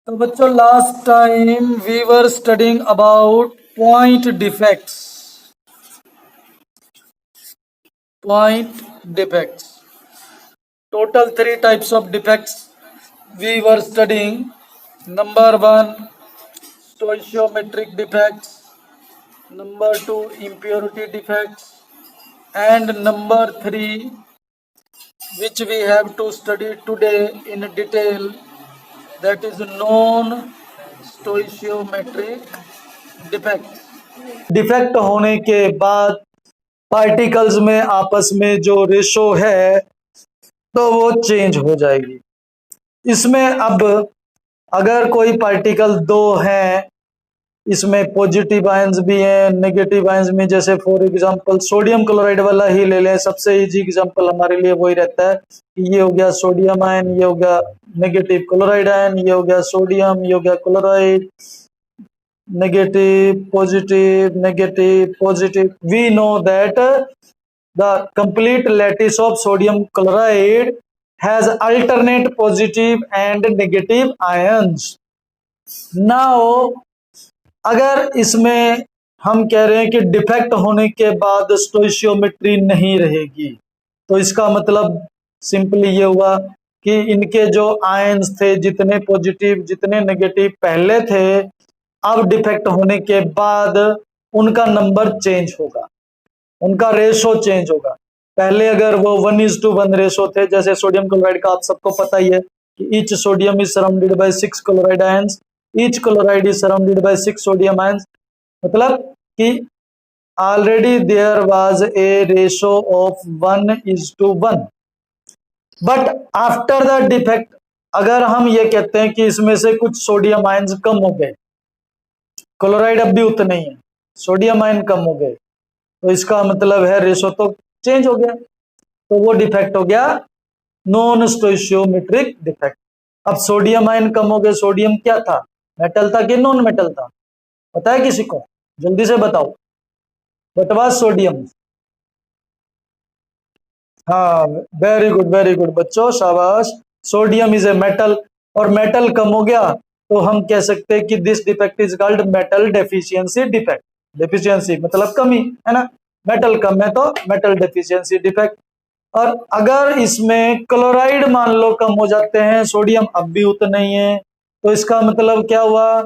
तो बच्चों last time we were studying about point defects. Point defects, total 3 types of defects we were studying. Number 1, stoichiometric defects. Number 2, impurity defects. And number 3, which we have to study today in detail, that is non stoichiometric defects. Defect होने के बाद particles में आपस में जो ratio है तो वो चेंज हो जाएगी। इसमें अब अगर कोई पार्टिकल दो हैं, इसमें पॉजिटिव आयंस भी हैं, नेगेटिव आयंस में, जैसे फॉर एग्जांपल सोडियम क्लोराइड वाला ही ले लें, सबसे इजी एग्जांपल हमारे लिए वही रहता है कि ये हो गया सोडियम आयन, ये हो गया नेगेटिव क्लोराइड आयन, ये हो गया सोडियम, ये हो गया chloride, negative, positive, negative, positive. We know that the complete lattice of sodium chloride has alternate positive and negative ions. Now, अगर इसमें हम कह रहे हैं कि डिफेक्ट होने के बाद स्टोइशियोमेट्री नहीं रहेगी, तो इसका मतलब सिंपली ये हुआ कि इनके जो आयंस थे, जितने पॉजिटिव जितने नेगेटिव पहले थे, अब डिफेक्ट होने के बाद उनका नंबर चेंज होगा, उनका रेशो चेंज होगा। पहले अगर वो 1:1 रेशो थे, जैसे सोडियम क्लोराइड का आप सबको पता ही है कि each sodium is surrounded by 6 chloride ions, each chloride is surrounded by 6 sodium ions, मतलब कि already there was a ratio of 1:1। But after the defect अगर हम ये कहते हैं कि इसमें से कुछ सोडियम आयंस कम हो गए, क्लोराइड अब भी उतने ही है, सोडियम आयन कम हो गए, तो इसका मतलब है रेशो तो चेंज हो गया, तो वो डिफेक्ट हो गया नॉन स्टोइशियोमेट्रिक डिफेक्ट। अब सोडियम आयन कम हो गए, सोडियम क्या था, मेटल था कि नॉन मेटल था, पता है किसी को? जल्दी से बताओ, व्हाट वाज सोडियम? हाँ, वेरी गुड बच्चों, शाबाश। सोडियम इज ए मेटल, और मेटल कम हो गया तो हम कह सकते हैं कि this defect is called metal deficiency defect. Deficiency मतलब कमी, है ना, मेटल कम है तो मेटल डेफिशिएंसी डिफेक्ट। और अगर इसमें क्लोराइड मान लो कम हो जाते हैं, सोडियम अब भी उतना ही है, तो इसका मतलब क्या हुआ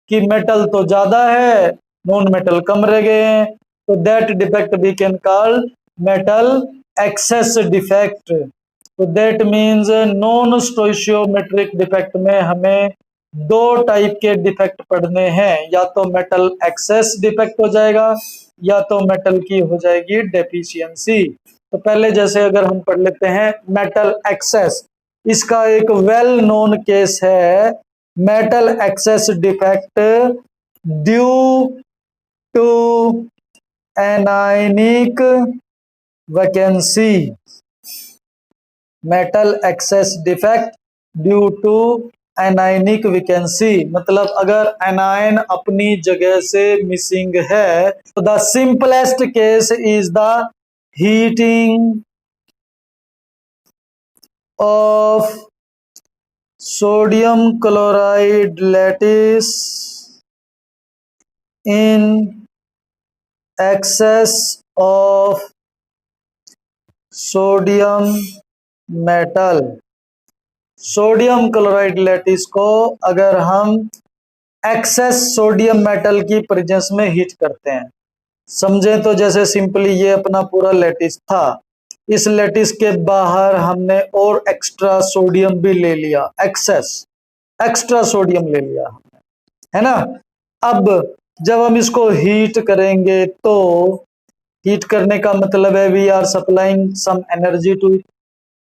कि मेटल तो ज्यादा है, नॉन मेटल कम रह गए हैं, तो that defect we can call metal excess defect. तो that means non stoichiometric defect में हमें 2 टाइप के डिफेक्ट पढ़ने हैं, या तो मेटल एक्सेस डिफेक्ट हो जाएगा या तो मेटल की हो जाएगी डेफिशिएंसी। तो पहले जैसे अगर हम पढ़ लेते हैं मेटल एक्सेस, इसका एक वेल नोन केस है metal excess defect due to anionic vacancy. Metal excess defect due to anionic vacancy, मतलब अगर एनायन अपनी जगह से मिसिंग है, तो the simplest case is the heating of sodium chloride lattice in excess of sodium metal। Sodium chloride lattice को अगर हम एक्सेस सोडियम मेटल की प्रेजेंस में हीट करते हैं, समझे तो जैसे सिंपली ये अपना पूरा लैटिस था, इस लैटिस के बाहर हमने और एक्स्ट्रा सोडियम भी ले लिया, एक्स्ट्रा सोडियम ले लिया, है ना। अब जब हम इसको हीट करेंगे तो हीट करने का मतलब है we are supplying some energy to it,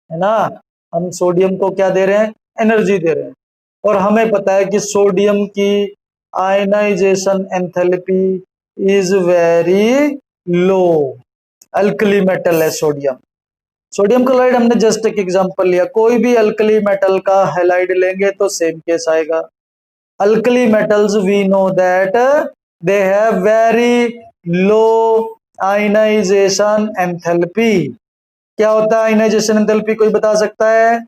है ना, हम सोडियम को क्या दे रहे हैं, एनर्जी दे रहे हैं। और हमें पता है कि सोडियम की ionisation enthalpy is very low, alkali metal है सोडियम। सोडियम क्लोराइड हमने जस्ट एक एग्जांपल लिया, कोई भी अल्कली मेटल का हैलाइड लेंगे तो सेम केस आएगा। Alkali metals we know that they have very low ionisation enthalpy. क्या होता है आयनाइजेशन एंथैल्पी, कोई बता सकता है?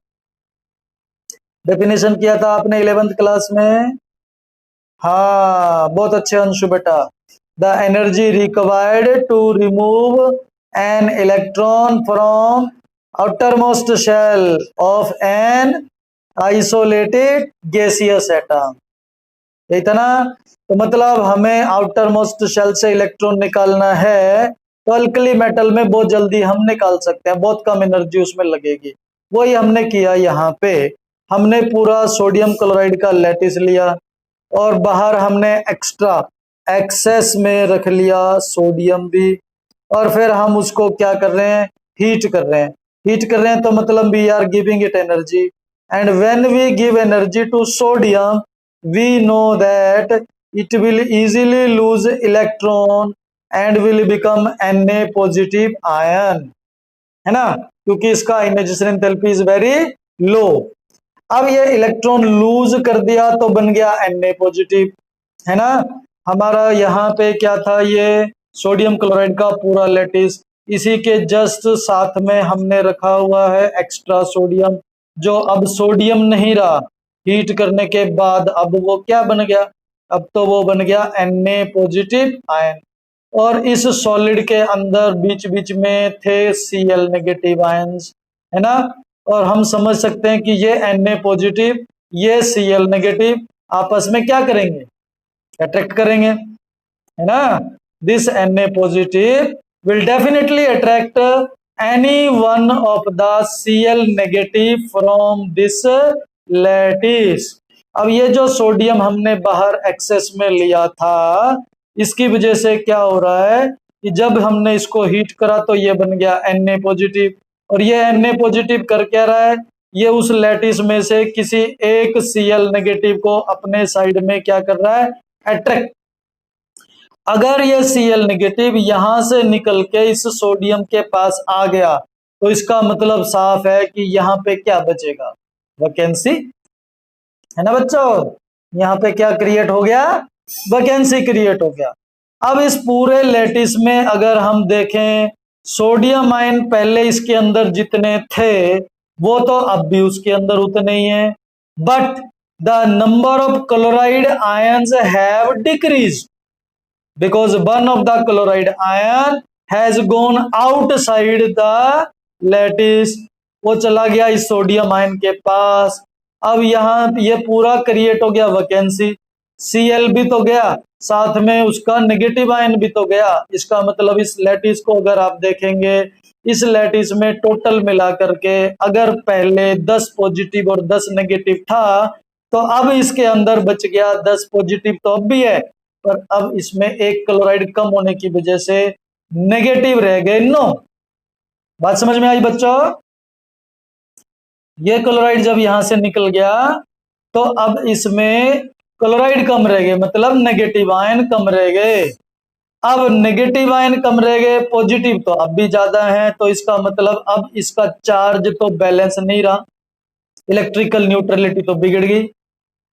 डेफिनेशन किया था आपने 11th क्लास में। हाँ, बहुत अच्छे अंशु बेटा। The energy required to remove an electron from outermost shell of an isolated gaseous atom। यही था ना। तो मतलब हमें आउटर मोस्ट शेल से इलेक्ट्रॉन निकालना है, तो अल्कली मेटल में बहुत जल्दी हम निकाल सकते हैं, बहुत कम एनर्जी उसमें लगेगी। वही हमने किया यहाँ पे। हमने पूरा सोडियम क्लोराइड का लैटिस लिया और बाहर हमने एक्स्ट्रा एक्सेस में रख लिया सोडियम भी, और फिर हम उसको क्या कर रहे हैं, हीट कर रहे हैं। हीट कर रहे हैं तो मतलब we are giving it energy, and when we give energy to sodium we know that it will easily lose electron and will become Na positive ion, है ना, क्योंकि इसका ionisation enthalpy is very low. अब ये electron lose कर दिया तो बन गया Na पॉजिटिव, है ना। हमारा यहाँ पे क्या था, ये सोडियम क्लोराइड का पूरा लैटिस, इसी के जस्ट साथ में हमने रखा हुआ है एक्स्ट्रा सोडियम, जो अब सोडियम नहीं रहा। हीट करने के बाद अब वो क्या बन गया, अब तो वो बन गया Na पॉजिटिव आयन। और इस सॉलिड के अंदर बीच बीच में थे Cl नेगेटिव आयंस, है ना। और हम समझ सकते हैं कि ये Na पॉजिटिव, ये Cl नेगेटिव आपस में क्या करेंगे, अट्रैक्ट करेंगे, है ना। This Na positive will definitely attract any one of the Cl negative from this lattice. अब ये जो सोडियम हमने बाहर एक्सेस में लिया था, इसकी वजह से क्या हो रहा है कि जब हमने इसको हीट करा तो ये बन गया Na पॉजिटिव, और ये Na पॉजिटिव कर क्या रहा है, ये उस लैटिस में से किसी एक Cl नेगेटिव को अपने साइड में क्या कर रहा है, अट्रैक्ट। अगर ये Cl नेगेटिव यहां से निकल के इस सोडियम के पास आ गया तो इसका मतलब साफ है कि यहाँ पे क्या बचेगा, वैकेंसी, है ना बच्चों। यहाँ पे क्या क्रिएट हो गया, वैकेंसी क्रिएट हो गया। अब इस पूरे लैटिस में अगर हम देखें, सोडियम आयन पहले इसके अंदर जितने थे वो तो अब भी उसके अंदर उतने ही हैं, but the number of chloride ions have decreased because one of the chloride ion has gone outside the lattice। वो चला गया इस सोडियम आयन के पास। अब यहाँ ये पूरा क्रिएट हो गया वैकेंसी, Cl भी तो गया, साथ में उसका नेगेटिव आयन भी तो गया। इसका मतलब इस लैटिस को अगर आप देखेंगे, इस लैटिस में टोटल मिला करके अगर पहले 10 पॉजिटिव और 10 नेगेटिव था, तो अब इसके अंदर बच गया 10 पॉजिटिव तो अब भी है, पर अब इसमें एक क्लोराइड कम होने की वजह से नेगेटिव रह गए 9। बात समझ में आई बच्चों। ये क्लोराइड जब यहां से निकल गया तो अब इसमें क्लोराइड कम रह गए, मतलब नेगेटिव आयन कम रह गए। अब नेगेटिव आयन कम रह गए, पॉजिटिव तो अब भी ज्यादा है, तो इसका मतलब अब इसका चार्ज तो बैलेंस नहीं रहा, इलेक्ट्रिकल न्यूट्रलिटी तो बिगड़ गई।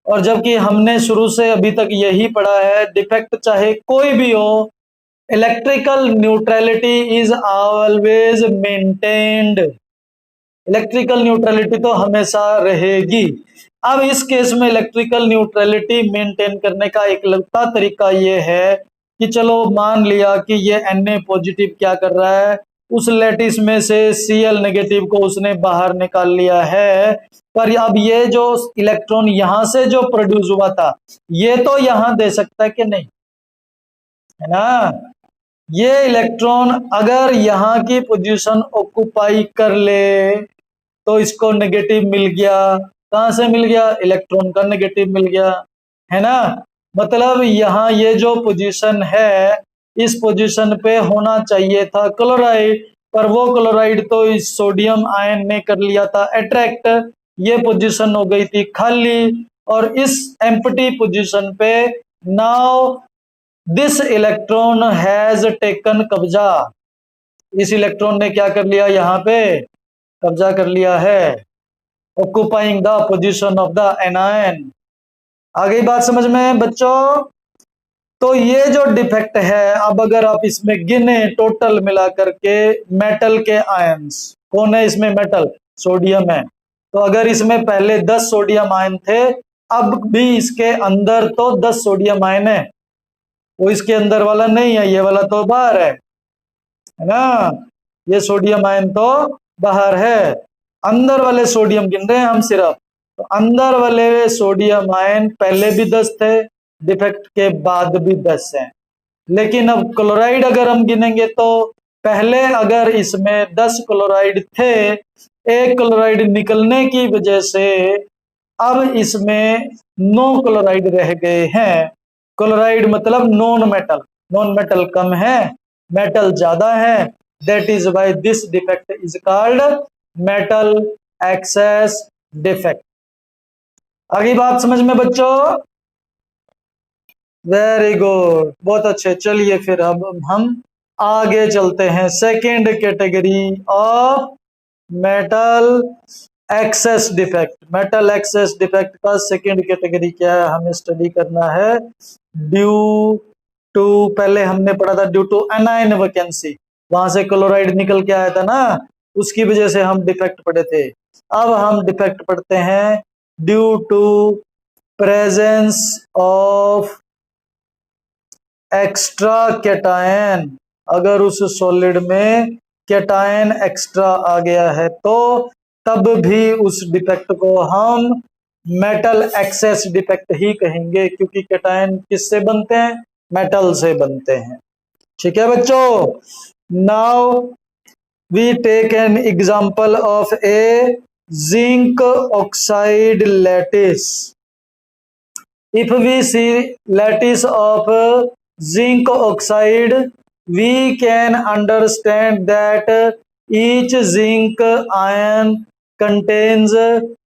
और जबकि हमने शुरू से अभी तक यही पढ़ा है, डिफेक्ट चाहे कोई भी हो, electrical neutrality is always maintained. Electrical neutrality तो हमेशा रहेगी। अब इस केस में इलेक्ट्रिकल न्यूट्रलिटी मेंटेन करने का एक लगता तरीका ये है कि चलो मान लिया कि ये Na पॉजिटिव क्या कर रहा है, उस लैटिस में से Cl नेगेटिव को उसने बाहर निकाल लिया है, पर अब ये जो इलेक्ट्रॉन यहां से जो प्रोड्यूस हुआ था ये तो यहां दे सकता है कि नहीं, है ना। ये इलेक्ट्रॉन अगर यहाँ की पोजीशन ऑक्युपाई कर ले तो इसको नेगेटिव मिल गया, कहां से मिल गया, इलेक्ट्रॉन का नेगेटिव मिल गया, है ना। मतलब यहाँ ये जो पोजीशन है, इस पोजीशन पे होना चाहिए था क्लोराइड, पर वो क्लोराइड तो इस सोडियम आयन ने कर लिया था अट्रैक्ट, ये पोजीशन हो गई थी खाली। और इस एम्प्टी पोजीशन पे now this electron has taken कब्जा, इस इलेक्ट्रॉन ने क्या कर लिया, यहाँ पे कब्जा कर लिया है, occupying the position of the anion. आ गई बात समझ में बच्चों। तो ये जो डिफेक्ट है, अब अगर आप इसमें गिने टोटल मिला करके मेटल के आयंस, कौन है इसमें मेटल, सोडियम है, तो अगर इसमें पहले 10 सोडियम आयन थे, अब भी इसके अंदर तो 10 सोडियम आयन है, वो इसके अंदर वाला नहीं है, ये वाला तो बाहर है ना, ये सोडियम आयन तो बाहर है। अंदर वाले सोडियम गिन रहे हैं हम सिर्फ, तो अंदर वाले सोडियम आयन पहले भी 10 थे, डिफेक्ट के बाद भी 10 हैं। लेकिन अब क्लोराइड अगर हम गिनेंगे तो पहले अगर इसमें 10 क्लोराइड थे, एक क्लोराइड निकलने की वजह से अब इसमें 9 क्लोराइड रह गए हैं। क्लोराइड मतलब नॉन मेटल, नॉन मेटल कम है, मेटल ज्यादा है, that is why this defect is called metal excess defect. आगे बात समझ में बच्चों? वेरी गुड, बहुत अच्छे। चलिए फिर अब हम आगे चलते हैं। Second category of metal excess defect. Metal excess defect का सेकेंड कैटेगरी क्या है, हमें स्टडी करना है ड्यू टू, पहले हमने पढ़ा था ड्यू टू एनाइन वैकेंसी, वहां से क्लोराइड निकल के आया था ना, उसकी वजह से हम डिफेक्ट पढ़े थे। अब हम डिफेक्ट पढ़ते हैं due to presence of extra cation. अगर उस सॉलिड में कैटायन एक्स्ट्रा आ गया है तो तब भी उस डिफेक्ट को हम मेटल एक्सेस डिफेक्ट ही कहेंगे, क्योंकि कैटायन किससे बनते हैं? मेटल से बनते हैं। ठीक है बच्चों, now we take an example of a zinc oxide lattice. If we see lattice of zinc oxide, we can understand that each zinc ion contains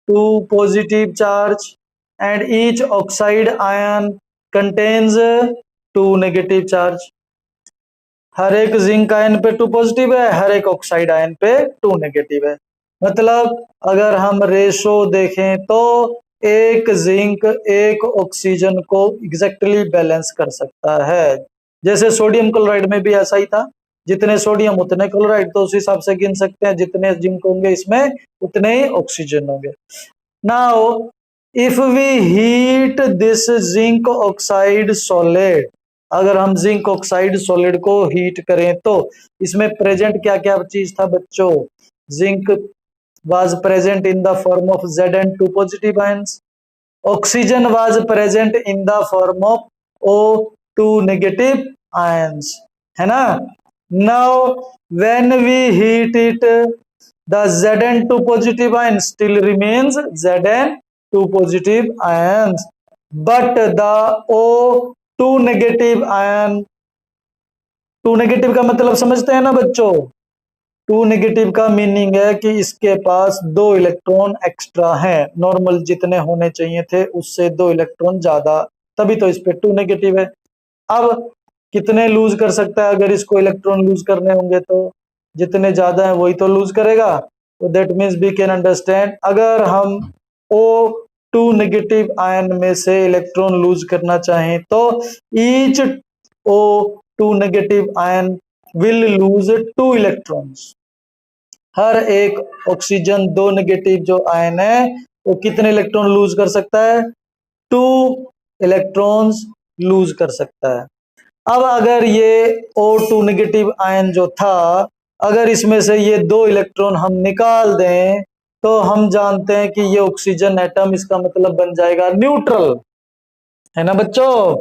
2 positive charge and each oxide ion contains 2 negative charge. हर एक zinc ion पे 2 positive है, हर एक oxide ion पे 2 negative है। मतलब अगर हम ratio देखें तो एक जिंक एक ऑक्सीजन को एग्जैक्टली बैलेंस कर सकता है। जैसे सोडियम क्लोराइड में भी ऐसा ही था, जितने सोडियम उतने क्लोराइड, तो उस हिसाब से गिन सकते हैं जितने जिंक होंगे इसमें उतने ही ऑक्सीजन होंगे। Now if we heat this zinc oxide solid, अगर हम जिंक ऑक्साइड सॉलिड को हीट करें तो इसमें प्रेजेंट क्या क्या चीज था बच्चों? Zinc was present in the form of Zn2 positive ions. Oxygen was present in the form of O2 negative ions, है ना? Now when we heat it, the Zn2 positive ion still remains Zn2 positive ions, but the O2 negative ion, 2 negative का मतलब समझते हैं ना बच्चों? 2 negative का meaning है कि इसके पास 2 इलेक्ट्रॉन एक्स्ट्रा हैं, नॉर्मल जितने होने चाहिए थे उससे 2 इलेक्ट्रॉन ज्यादा, तभी तो इस पे 2 नेगेटिव है। अब कितने लूज कर सकता है? अगर इसको इलेक्ट्रॉन लूज करने होंगे तो जितने ज्यादा है वही तो लूज करेगा। तो that means we can understand, अगर हम O2 नेगेटिव आयन में से इलेक्ट्रॉन लूज करना चाहें तो each O2 negative ion will lose 2 electrons. हर एक ऑक्सीजन 2 नेगेटिव जो आयन है वो कितने इलेक्ट्रॉन लूज कर सकता है? 2 इलेक्ट्रॉन्स लूज कर सकता है। अब अगर ये O2 नेगेटिव आयन जो था, अगर इसमें से ये 2 इलेक्ट्रॉन हम निकाल दें तो हम जानते हैं कि ये ऑक्सीजन एटम, इसका मतलब बन जाएगा न्यूट्रल, है ना बच्चों?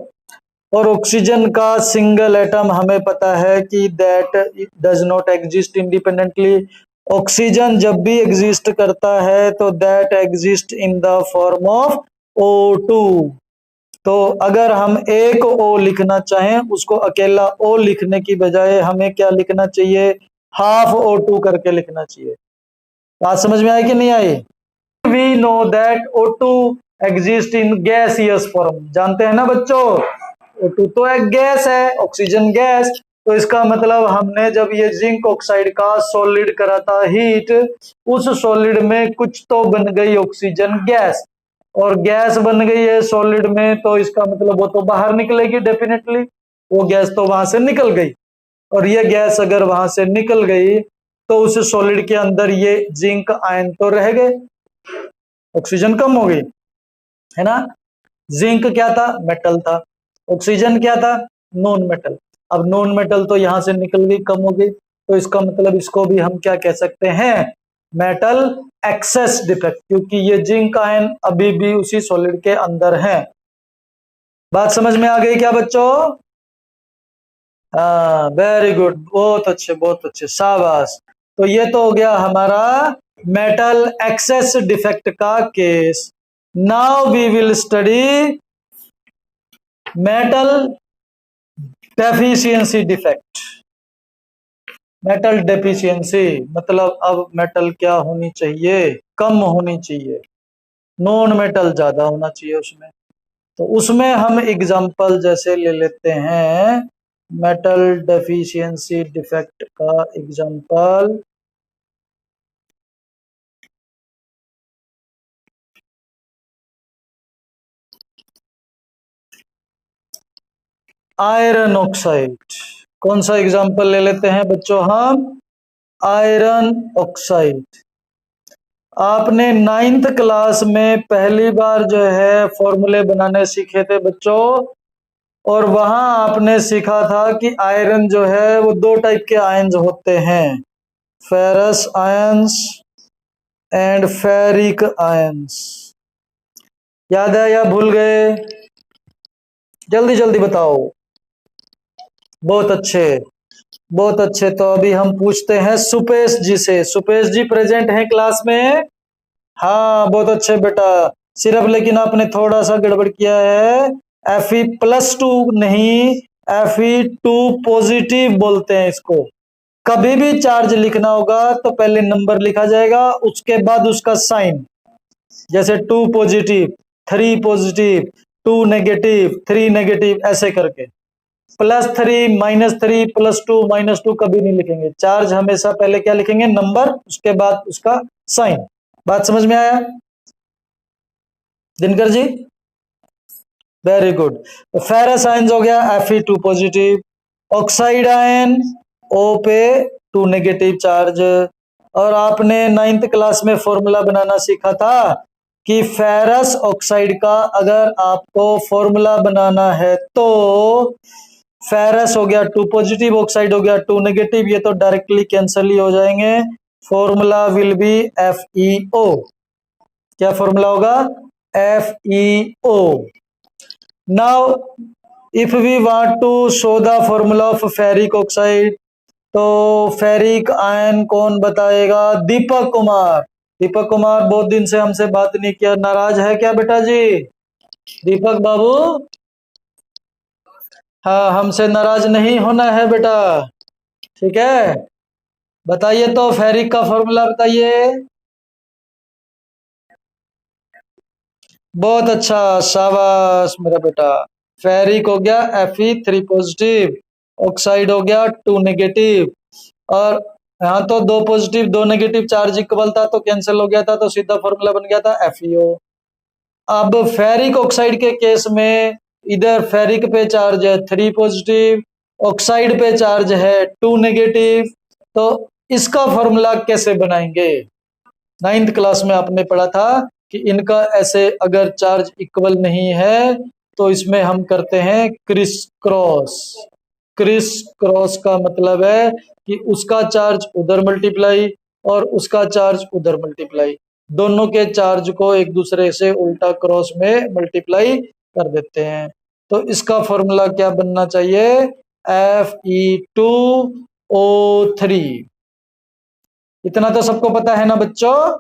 और ऑक्सीजन का सिंगल एटम हमें पता है कि that it does not exist independently. Oxygen जब भी एग्जिस्ट करता है तो that exist in the form of O2। तो अगर हम एक O लिखना चाहें, उसको अकेला O लिखने की बजाय हमें क्या लिखना चाहिए? हाफ O2 करके लिखना चाहिए। बात समझ में आई कि नहीं आई? We know that O2 exist in gaseous form, जानते हैं ना बच्चों? O2 तो एक गैस है, ऑक्सीजन गैस, तो इसका मतलब हमने जब ये जिंक ऑक्साइड का सॉलिड करा था हीट, उस सॉलिड में कुछ तो बन गई ऑक्सीजन गैस, और गैस बन गई है सॉलिड में, तो इसका मतलब वो तो बाहर निकलेगी डेफिनेटली, वो गैस तो वहां से निकल गई। और ये गैस अगर वहां से निकल गई तो उस सॉलिड के अंदर ये जिंक आयन तो रह गए, ऑक्सीजन कम हो गई, है ना। जिंक क्या था, मेटल था। ऑक्सीजन क्या था, नॉन मेटल। अब नॉन मेटल तो यहां से निकल गई, कम हो गई, तो इसका मतलब इसको भी हम क्या कह सकते हैं, मेटल एक्सेस डिफेक्ट, क्योंकि ये जिंक आयन अभी भी उसी सॉलिड के अंदर है। बात समझ में आ गई क्या बच्चों? हाँ, वेरी गुड, बहुत अच्छे, शाबाश। तो ये तो हो गया हमारा मेटल एक्सेस डिफेक्ट का केस। Now we will study metal deficiency defect. Metal deficiency मतलब अब मेटल क्या होनी चाहिए, कम होनी चाहिए, नॉन मेटल ज्यादा होना चाहिए उसमें। तो उसमें हम एग्जांपल जैसे ले लेते हैं, मेटल डेफिशिएंसी डिफेक्ट का एग्जांपल, आयरन ऑक्साइड। कौन सा एग्जांपल ले लेते हैं बच्चों हम, आयरन ऑक्साइड। आपने नाइन्थ क्लास में पहली बार जो है फॉर्मूले बनाने सीखे थे बच्चों, और वहां आपने सीखा था कि आयरन जो है वो दो टाइप के आयन्स होते हैं, ferrous ions and ferric ions. याद है या भूल गए? जल्दी जल्दी बताओ। बहुत अच्छे, बहुत अच्छे। तो अभी हम पूछते हैं सुपेश जी से। सुपेश जी प्रेजेंट हैं क्लास में? हाँ, बहुत अच्छे बेटा। सिर्फ लेकिन आपने थोड़ा सा गड़बड़ किया है, Fe+2 नहीं, Fe2 पॉजिटिव बोलते हैं इसको। कभी भी चार्ज लिखना होगा तो पहले नंबर लिखा जाएगा, उसके बाद उसका साइन, जैसे 2 पॉजिटिव, 3 पॉजिटिव, 2 नेगेटिव, 3 नेगेटिव, ऐसे करके। +3, -3, +2, -2 कभी नहीं लिखेंगे। चार्ज हमेशा पहले क्या लिखेंगे, नंबर, उसके बाद उसका साइन। बात समझ में आया दिनकर जी? Very good. तो फेरस आयन हो गया Fe2 positive, oxide ion O पे 2 नेगेटिव चार्ज। और आपने नाइन्थ क्लास में फॉर्मूला बनाना सीखा था कि फेरस ऑक्साइड का अगर आपको फॉर्मूला बनाना है तो फेरस हो गया 2 पॉजिटिव, ऑक्साइड हो गया 2 नेगेटिव, ये तो डायरेक्टली कैंसिल ही हो जाएंगे। Formula will be FeO। क्या फॉर्मूला होगा, FeO। Now if we want to show the formula of ferric oxide, तो फेरिक आयन कौन बताएगा? दीपक कुमार। दीपक कुमार बहुत दिन से हमसे बात नहीं किया, नाराज है क्या बेटा जी? दीपक बाबू, हाँ, हमसे नाराज नहीं होना है बेटा, ठीक है। बताइए तो फेरिक का फॉर्मूला बताइए। बहुत अच्छा, शाबाश मेरा बेटा। फेरिक हो गया Fe3 पॉजिटिव, ऑक्साइड हो गया 2 नेगेटिव, और यहाँ तो 2 पॉजिटिव 2 नेगेटिव चार्ज इक्वल था तो कैंसिल हो गया था, तो सीधा फॉर्मूला बन गया था FeO। अब फेरिक ऑक्साइड के केस में इधर फेरिक पे चार्ज है 3 पॉजिटिव, ऑक्साइड पे चार्ज है 2 नेगेटिव, तो इसका फॉर्मूला कैसे बनाएंगे? नाइन्थ क्लास में आपने पढ़ा था कि इनका ऐसे अगर चार्ज इक्वल नहीं है तो इसमें हम करते हैं क्रिस क्रॉस। क्रिस क्रॉस का मतलब है कि उसका चार्ज उधर मल्टीप्लाई और उसका चार्ज उधर मल्टीप्लाई, दोनों के चार्ज को एक दूसरे से उल्टा क्रॉस में मल्टीप्लाई कर देते हैं। तो इसका फॉर्मूला क्या बनना चाहिए, Fe2O3। इतना तो सबको पता है ना बच्चों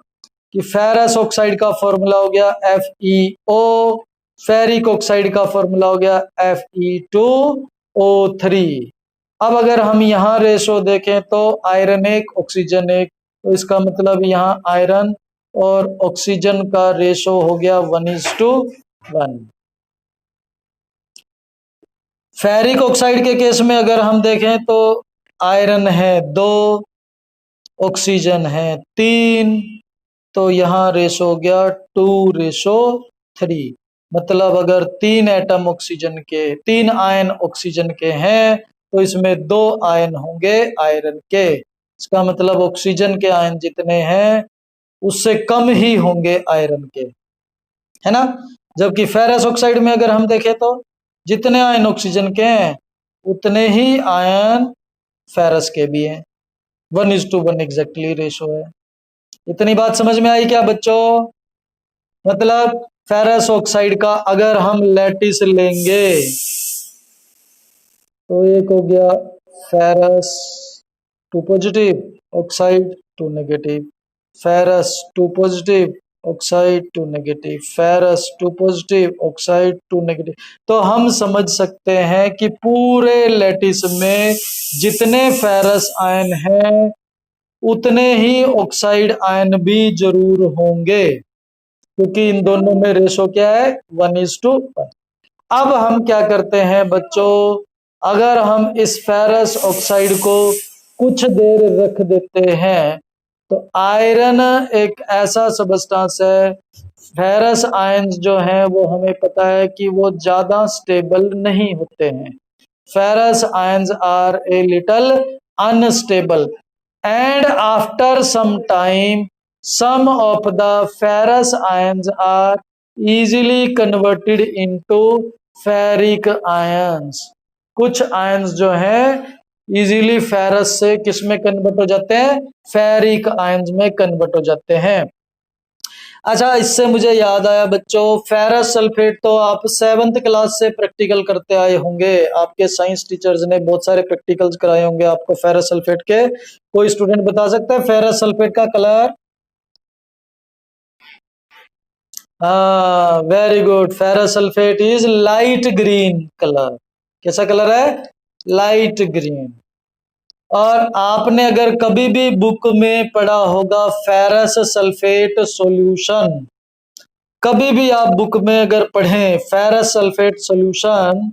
कि फेरस ऑक्साइड का फॉर्मूला हो गया FeO, फेरिक ऑक्साइड का फॉर्मूला हो गया Fe2O3। अब अगर हम यहाँ रेशो देखें तो आयरन 1 ऑक्सीजन 1, तो इसका मतलब यहाँ आयरन और ऑक्सीजन का रेशो हो गया 1:1। फेरिक ऑक्साइड के केस में अगर हम देखें तो आयरन है 2, ऑक्सीजन है 3, तो यहाँ रेशो हो गया 2:3। मतलब अगर 3 एटम ऑक्सीजन के, 3 आयन ऑक्सीजन के हैं तो इसमें 2 आयन होंगे आयरन के। इसका मतलब ऑक्सीजन के आयन जितने हैं उससे कम ही होंगे आयरन के, है ना। जबकि फेरस ऑक्साइड में अगर हम देखें तो जितने आयन ऑक्सीजन के हैं उतने ही आयन फेरस के भी हैं, 1:1 एग्जैक्टली रेशो है। इतनी बात समझ में आई क्या बच्चों? मतलब फेरस ऑक्साइड का अगर हम लैटिस लेंगे तो एक हो गया ferrous 2 positive oxide 2 negative, ferrous 2 positive oxide 2 negative, ferrous 2 positive oxide 2 negative. तो हम समझ सकते हैं कि पूरे लैटिस में जितने फेरस आयन हैं उतने ही ऑक्साइड आयन भी जरूर होंगे, क्योंकि इन दोनों में रेशो क्या है, 1:1। अब हम क्या करते हैं बच्चों, अगर हम इस फेरस ऑक्साइड को कुछ देर रख देते हैं तो आयरन एक ऐसा सबस्टांस है, फेरस आयंस जो हैं वो हमें पता है कि वो ज्यादा स्टेबल नहीं होते हैं। Ferrous ions are a little unstable and after some time some of the ferrous ions are easily converted into ferric ions. कुछ आयंस जो हैं इजीली फेरस से किस में कन्वर्ट हो जाते हैं, फेरिक आयंस में कन्वर्ट हो जाते हैं। अच्छा, इससे मुझे याद आया बच्चों, फेरस सल्फेट तो आप 7th क्लास से प्रैक्टिकल करते आए होंगे, आपके साइंस टीचर्स ने बहुत सारे प्रैक्टिकल्स कराए होंगे आपको फेरस सल्फेट के। कोई स्टूडेंट बता सकता है फेरस सल्फेट का कलर? हाँ, very good, ferrous sulphate is light green colour. कैसा कलर है? Light green. और आपने अगर कभी भी बुक में पढ़ा होगा फेरस सल्फेट सॉल्यूशन, कभी भी आप बुक में अगर पढ़ें फेरस सल्फेट सॉल्यूशन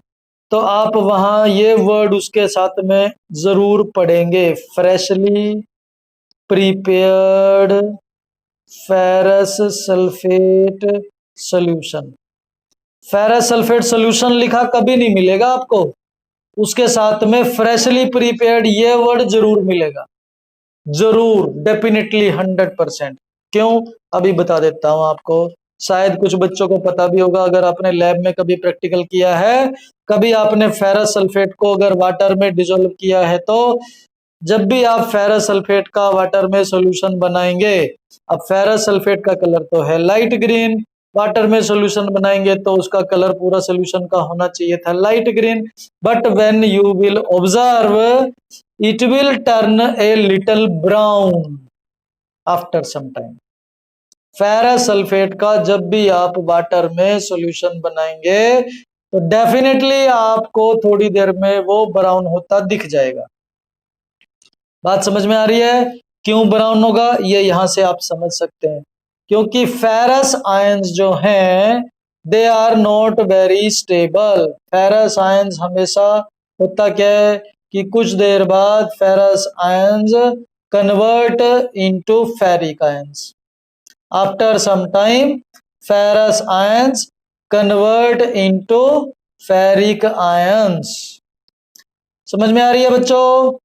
तो आप वहां ये वर्ड उसके साथ में जरूर पढ़ेंगे, freshly prepared ferrous sulphate solution. Ferrous sulphate solution लिखा कभी नहीं मिलेगा आपको, उसके साथ में फ्रेशली प्रिपेयर्ड ये वर्ड जरूर मिलेगा, जरूर, डेफिनेटली 100%। क्यों, अभी बता देता हूं आपको, शायद कुछ बच्चों को पता भी होगा अगर आपने लैब में कभी प्रैक्टिकल किया है। कभी आपने फेरस सल्फेट को अगर वाटर में डिसॉल्व किया है तो जब भी आप फेरस सल्फेट का वाटर में सॉल्यूशन बनाएंगे, अब फेरस सल्फेट का कलर तो है लाइट ग्रीन, वाटर में सॉल्यूशन बनाएंगे तो उसका कलर पूरा सॉल्यूशन का होना चाहिए था light green, but when you will observe it will turn a little brown after some time. Ferrous sulphate का जब भी आप वाटर में सॉल्यूशन बनाएंगे तो डेफिनेटली आपको थोड़ी देर में वो ब्राउन होता दिख जाएगा। बात समझ में आ रही है? क्यों ब्राउन होगा ये यहां से आप समझ सकते हैं, क्योंकि फेरस आयंस जो हैं they are not very stable. Ferrous ions हमेशा होता क्या है कि कुछ देर बाद ferrous ions convert into ferric ions. After some time ferrous ions convert into ferric ions. समझ में आ रही है बच्चों?